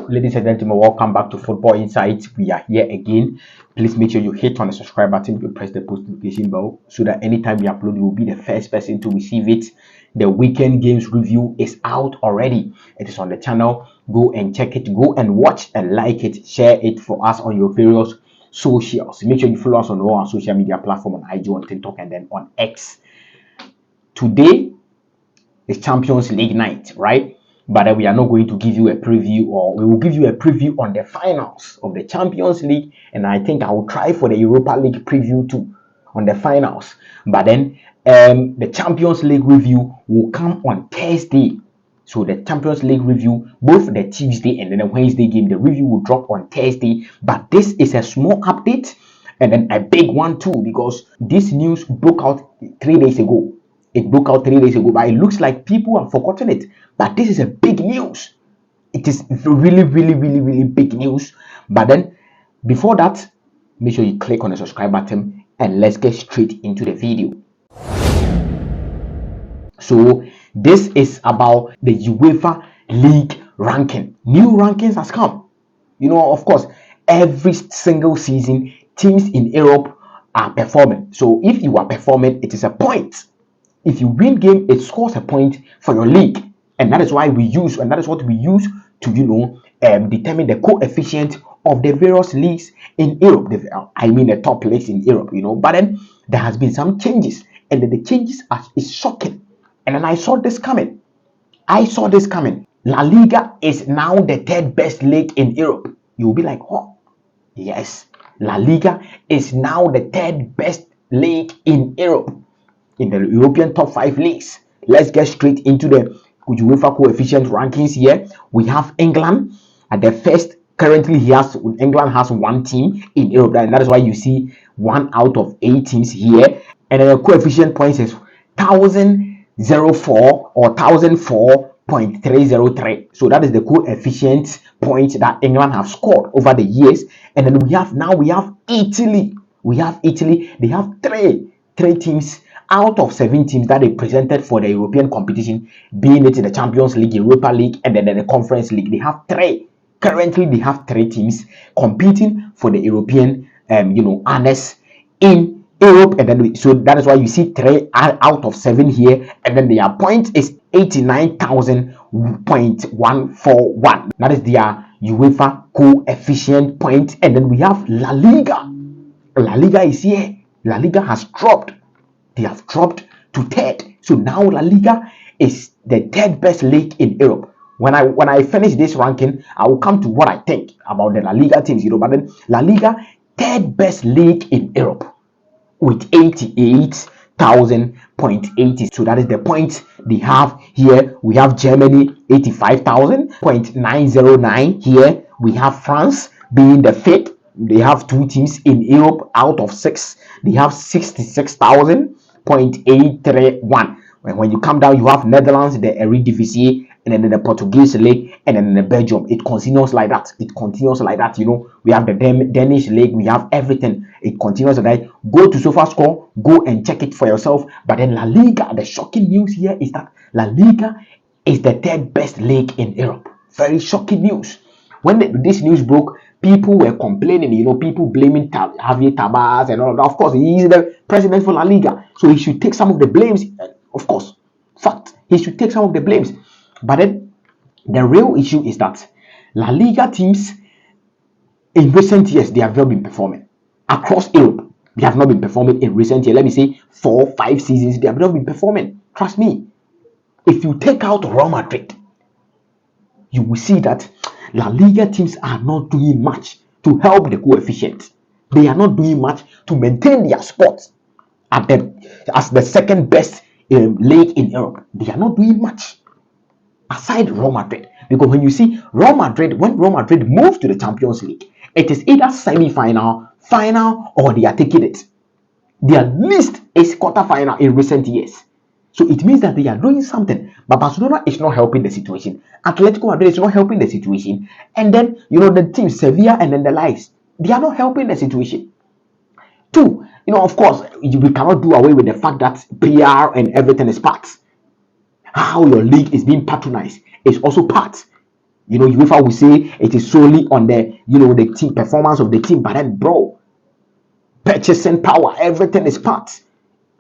ladies and gentlemen, welcome back to Football Insights. We are here again. Please make sure you hit on the subscribe button, you press the post notification bell so that anytime we upload, you will be the first person to receive it. The weekend games review is out already. It is on the channel. Go and check it. Go and watch and like it. Share it for us on your various socials. Make sure you follow us on all our social media platforms on IG, on TikTok, and then on X. Today is Champions League night, right? But we are not going to give you a preview, or we will give you a preview on the finals of the Champions League, and I think I will try for the Europa League preview too on the finals. But then the Champions League review will come on Thursday. So the Champions League review, both the Tuesday and then the Wednesday game, the review will drop on Thursday. But this is a small update and then a big one too, because this news broke out 3 days ago. It broke out 3 days ago, but it looks like people have forgotten it. But this is a big news. It is really big news. But then, before that, make sure you click on the subscribe button and let's get straight into the video. So, this is about the UEFA League ranking. New rankings has come. You know, of course, every single season, teams in Europe are performing. So, if you are performing, it is a point. If you win game, it scores a point for your league, and that is why we use, and that is what we use to, determine the coefficient of the various leagues in Europe. The top leagues in Europe, But then there has been some changes, and then the changes is shocking. And then I saw this coming. La Liga is now the third best league in Europe. You'll be like, oh, yes, La Liga is now the third best league in Europe. In the European top 5 leagues. Let's get straight into the UEFA coefficient rankings here. We have England at the first. Currently, England has one team in Europe, and that is why you see 1 out of 8 teams here. And then the coefficient points is 1004 or 1004.303. So that is the coefficient point that England have scored over the years. And then we have Italy. They have three teams out of 7 teams that they presented for the European competition, being it in the Champions League, Europa League, and then the Conference League. They have 3. Currently, they have 3 teams competing for the European, honors in Europe, and then so that is why you see 3 out of 7 here, and then their point is 89,000.141. That is their UEFA coefficient point, and then we have La Liga. La Liga is here. La Liga has dropped. They have dropped to 3rd. So now La Liga is the 3rd best league in Europe. When I finish this ranking, I will come to what I think about the La Liga teams, But then La Liga, 3rd best league in Europe with 88,000.80. So that is the point they have here. We have Germany, 85,000.909 here. We have France being the 5th. They have 2 teams in Europe out of 6. They have 66,000.831. When you come down, you have Netherlands, the Eredivisie, and then the Portuguese league, and then the Belgium. It continues like that. We have the Danish league. We have everything. It continues like that. Go to SofaScore. Go and check it for yourself. But then La Liga, the shocking news here is that La Liga is the 3rd best league in Europe. Very shocking news. When this news broke, people were complaining, people blaming Javier Tebas and all of that. Of course, he is the president for La Liga, so he should take some of the blames. Of course, fact, he should take some of the blames. But then, the real issue is that La Liga teams, in recent years, they have not been performing. Across Europe, they have not been performing in recent years. Let me say 4-5 seasons, they have not been performing. Trust me. If you take out Real Madrid, you will see that La Liga teams are not doing much to help the coefficient. They are not doing much to maintain their spot as the 2nd best league in Europe. They are not doing much aside Real Madrid. Because when you see when Real Madrid moves to the Champions League, it is either semi-final, final, or they are taking it. Their least is quarter-final in recent years. So it means that they are doing something. But Barcelona is not helping the situation. Atletico Madrid is not helping the situation. And then, the team Sevilla and then the likes, they are not helping the situation. 2, of course, we cannot do away with the fact that PR and everything is part. How your league is being patronized is also part. You know, UEFA will say it is solely on the, you know, the team performance of the team, but then, bro, purchasing power, everything is part.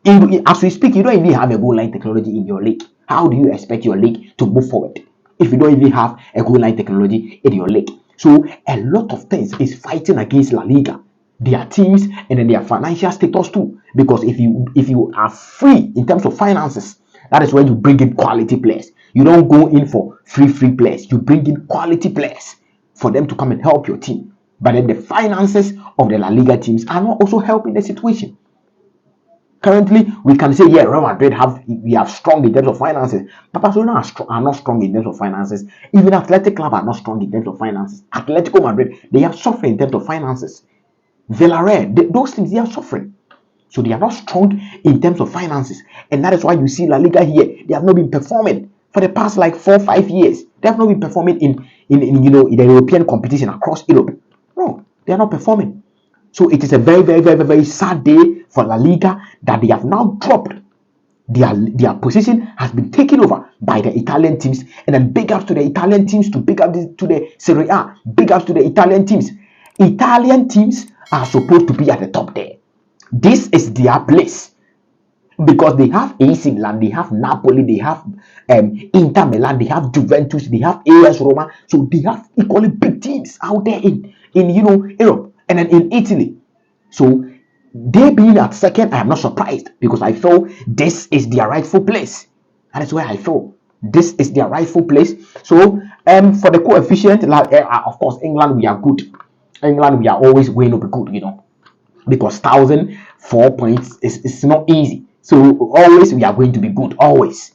As we speak, you don't even have a goal line technology in your league. How do you expect your league to move forward if you don't even have a goal line technology in your league? So a lot of things is fighting against La Liga, their teams, and then their financial status too. Because if you are free in terms of finances, that is when you bring in quality players. You don't go in for free players. You bring in quality players for them to come and help your team. But then the finances of the La Liga teams are not also helping the situation. Currently, we can say, yeah, Real Madrid we have strong in terms of finances. But Barcelona are not strong in terms of finances. Even Athletic Club are not strong in terms of finances. Atletico Madrid, they are suffering in terms of finances. Villarreal, those teams, they are suffering. So they are not strong in terms of finances. And that is why you see La Liga here. They have not been performing for the past like 4-5 years. They have not been performing in the European competition across Europe. No, they are not performing. So it is a very, very, very, very sad day for La Liga that they have now dropped. Their position has been taken over by the Italian teams. And then big ups to the Italian teams, to big ups to the Serie A, big ups to the Italian teams. Italian teams are supposed to be at the top there. This is their place. Because they have AC Milan, they have Napoli, they have Inter Milan, they have Juventus, they have AS Roma. So they have equally big teams out there in Europe and then in Italy. So they being at second, I am not surprised because I feel this is their rightful place. That is where I feel this is their rightful place. So for the coefficient, of course, England, we are good. England, we are always going to be good, because 1,004 points is not easy. So always we are going to be good, always,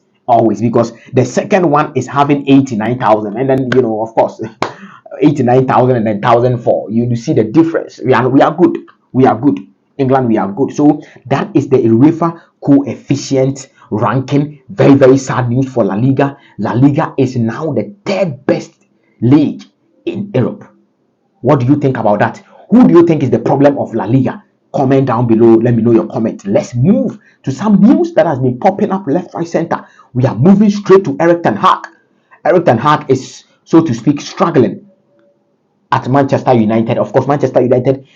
because the second one is having 89,000, and then of course 89,000 and then 1,004. You see the difference. We are good. We are good. England, we are good. So that is the UEFA coefficient ranking. Very, very sad news for La Liga. La Liga is now the third best league in Europe. What do you think about that? Who do you think is the problem of La Liga? Comment down below. Let me know your comment. Let's move to some news that has been popping up left, right, center. We are moving straight to Erik ten Hag. Erik ten Hag is, so to speak, struggling at Manchester United. Of course, Manchester United,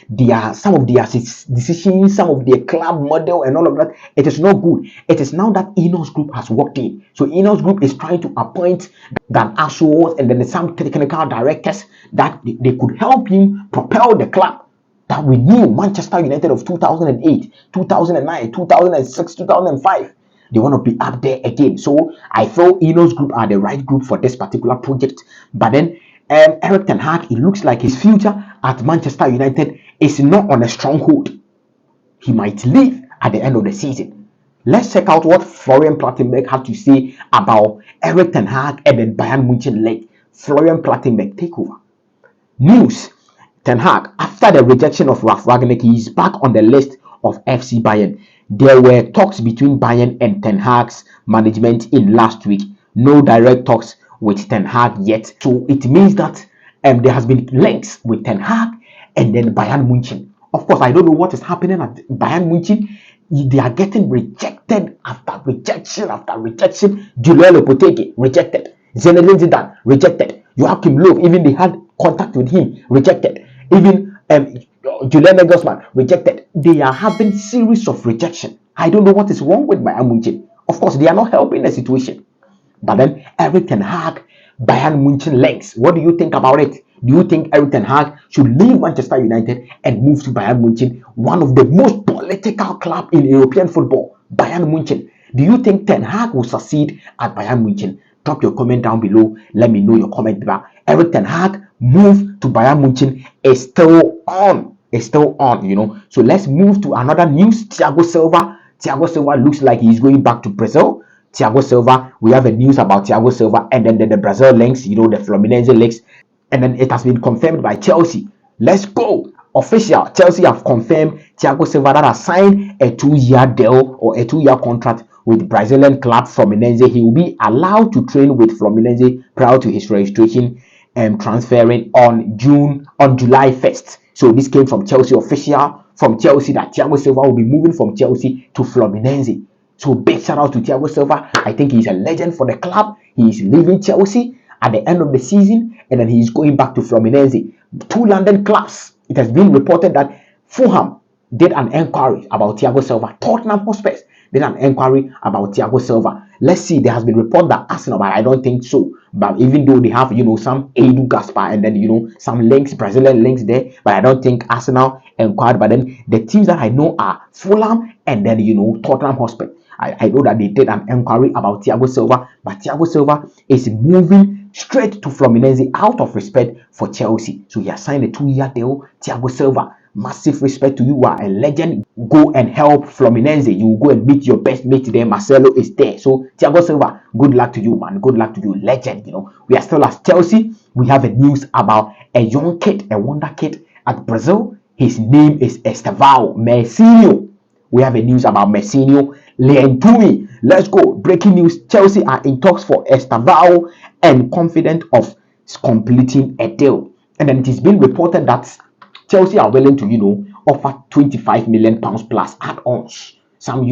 some of their decisions, some of their club model and all of that, it is not good. It is now that Ineos Group has walked in. So Ineos Group is trying to appoint Dan Ashworth and then some technical directors that they could help him propel the club that we knew, Manchester United of 2008, 2009, 2006, 2005. They want to be up there again. So I feel Ineos Group are the right group for this particular project. But then Erik ten Hag, it looks like his future at Manchester United is not on a stronghold. He might leave at the end of the season. Let's check out what Florian Plettenberg had to say about Erik ten Hag and then Bayern Munich leg. Florian Plettenberg takeover. News: Ten Hag, after the rejection of Ralf Rangnick, he is back on the list of FC Bayern. There were talks between Bayern and Ten Hag's management in last week. No direct talks with Ten Hag yet. So it means that there has been links with Ten Hag and then Bayern Munich. Of course, I don't know what is happening at Bayern Munich. They are getting rejected after rejection after rejection. Julien Lopetegui rejected. Zinedine Zidane rejected. Joachim Löw, even they had contact with him, rejected. Even Julian Nagelsmann rejected. They are having series of rejection. I don't know what is wrong with Bayern Munich. Of course, they are not helping the situation. But then Erik ten Hag, Bayern Munich legs. What do you think about it? Do you think Erik ten Hag should leave Manchester United and move to Bayern Munich, one of the most political clubs in European football? Bayern Munich. Do you think Ten Hag will succeed at Bayern Munich? Drop your comment down below. Let me know your comment there. Erik ten Hag move to Bayern Munich is still on. So let's move to another news. Thiago Silva looks like he's going back to Brazil. Thiago Silva, we have a news about Thiago Silva and then the Brazil links, the Fluminense links, and then it has been confirmed by Chelsea. Let's go. Official. Chelsea have confirmed Thiago Silva that has signed a 2-year deal or a 2-year contract with Brazilian club Fluminense. He will be allowed to train with Fluminense prior to his registration and transferring on July 1st. So this came from Chelsea official, from Chelsea, that Thiago Silva will be moving from Chelsea to Fluminense. So big shout out to Thiago Silva. I think he's a legend for the club. He is leaving Chelsea at the end of the season, and then he's going back to Fluminense. Two London clubs. It has been reported that Fulham did an inquiry about Thiago Silva. Tottenham Hotspur did an inquiry about Thiago Silva. Let's see. There has been report that Arsenal, but I don't think so. But even though they have, some Edu Gaspar and then some links, Brazilian links there, but I don't think Arsenal inquired. But then the teams that I know are Fulham and then Tottenham Hotspur. I know that they did an inquiry about Thiago Silva, but Thiago Silva is moving straight to Fluminense out of respect for Chelsea. So he has signed a 2-year deal. Thiago Silva, massive respect to you. You are a legend. Go and help Fluminense. You go and meet your best mate there. Marcelo is there. So Thiago Silva, good luck to you, man. Good luck to you, legend. We are still at Chelsea. We have a news about a young kid, a wonder kid at Brazil. His name is Estevao Messinho. We have a news about Messinho Leentui. Let's go. Breaking news. Chelsea are in talks for Estevao and confident of completing a deal. And then it is being reported that Chelsea are willing to, offer 25 million pounds plus add-ons. Some,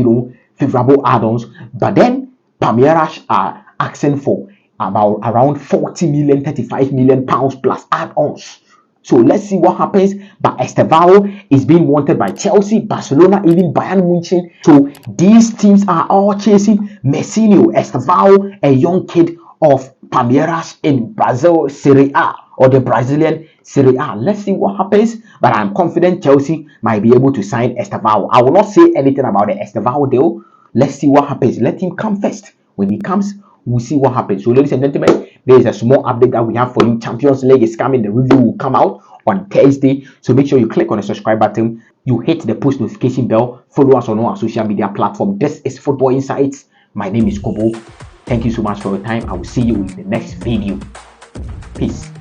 favorable add-ons. But then Palmeiras are asking for about around 40 million, 35 million pounds plus add-ons. So let's see what happens. But Estevao is being wanted by Chelsea, Barcelona, even Bayern Munich. So these teams are all chasing Messinho, Estevao, a young kid of Palmeiras in Brazil Serie A, or the Brazilian Serie A. Let's see what happens. But I'm confident Chelsea might be able to sign Estevao. I will not say anything about the Estevao deal. Let's see what happens. Let him come first. When he comes, we'll see what happens. So ladies and gentlemen, there is a small update that we have for you. Champions League is coming. The review will come out on Thursday. So make sure you click on the subscribe button. You hit the post notification bell. Follow us on all our social media platforms. This is Football Insights. My name is Kobo. Thank you so much for your time. I will see you in the next video. Peace.